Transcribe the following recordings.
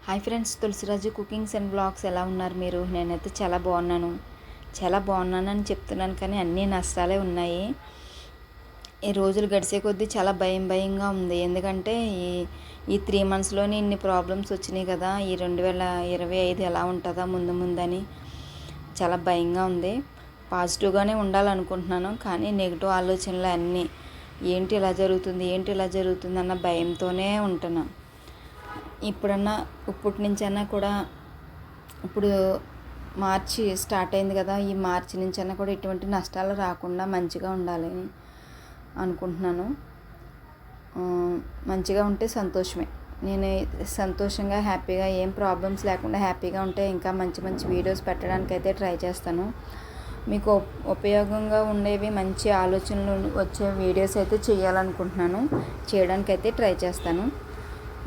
Hi friends, Tulasiraju cookings and blogs ఎలా ఉన్నారు మీరు? నేనైతే చాలా బాగున్నానని చెప్తున్నాను, కానీ అన్నీ నష్టాలే ఉన్నాయి. ఈ రోజులు గడిచే కొద్దీ చాలా భయంగా ఉంది. ఎందుకంటే ఈ 3 మంత్స్లోనే ఇన్ని ప్రాబ్లమ్స్ వచ్చినాయి కదా. ఈ 2025 ఎలా ఉంటుందా ముందని చాలా భయంగా ఉంది. పాజిటివ్గానే ఉండాలనుకుంటున్నాను, కానీ నెగిటివ్ ఆలోచనలు అన్నీ ఏంటి ఇలా జరుగుతుంది అన్న భయంతోనే ఉంటున్నాను. ఇప్పటి నుంచైనా కూడా, ఇప్పుడు మార్చి స్టార్ట్ అయింది కదా, ఈ మార్చి నుంచైనా కూడా ఎటువంటి నష్టాలు రాకుండా మంచిగా ఉండాలని అనుకుంటున్నాను. మంచిగా ఉంటే సంతోషమే. నేను సంతోషంగా హ్యాపీగా ఏం ప్రాబ్లమ్స్ లేకుండా హ్యాపీగా ఉంటే ఇంకా మంచి వీడియోస్ పెట్టడానికి అయితే ట్రై చేస్తాను. మీకు ఉపయోగంగా ఉండేవి, మంచి ఆలోచనలు వచ్చే వీడియోస్ అయితే చేయడానికైతే ట్రై చేస్తాను.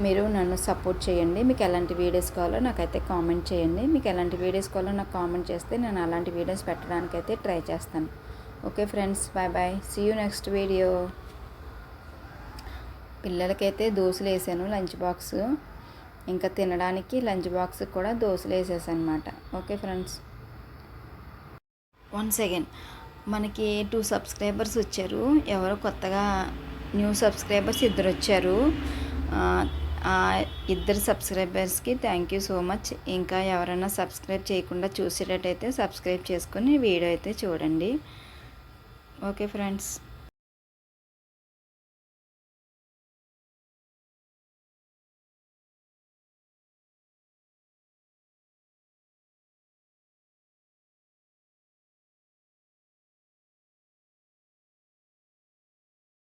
మీరు నన్ను సపోర్ట్ చేయండి. మీకు ఎలాంటి వీడియోస్ కావాలో నాకైతే కామెంట్ చేయండి. మీకు ఎలాంటి వీడియోస్ కావాలో నాకు కామెంట్ చేస్తే నేను అలాంటి వీడియోస్ పెట్టడానికైతే ట్రై చేస్తాను. Okay friends, bye. See you next video. పిల్లలకైతే దోశలు వేసాను లంచ్ బాక్స్. ఇంకా తినడానికి లంచ్ బాక్స్ కూడా దోశలు వేసేసాను అనమాట. ఓకే ఫ్రెండ్స్, వన్స్ అగైన్ మనకి 2 సబ్స్క్రైబర్స్ వచ్చారు. ఎవరో కొత్తగా న్యూ సబ్స్క్రైబర్స్ 2 వచ్చారు. 2 సబ్స్క్రైబర్స్కి థ్యాంక్ యూ సో మచ్. ఇంకా ఎవరైనా సబ్స్క్రైబ్ చేయకుండా చూసేటట్టయితే సబ్స్క్రైబ్ చేసుకుని వీడియో అయితే చూడండి. Okay friends.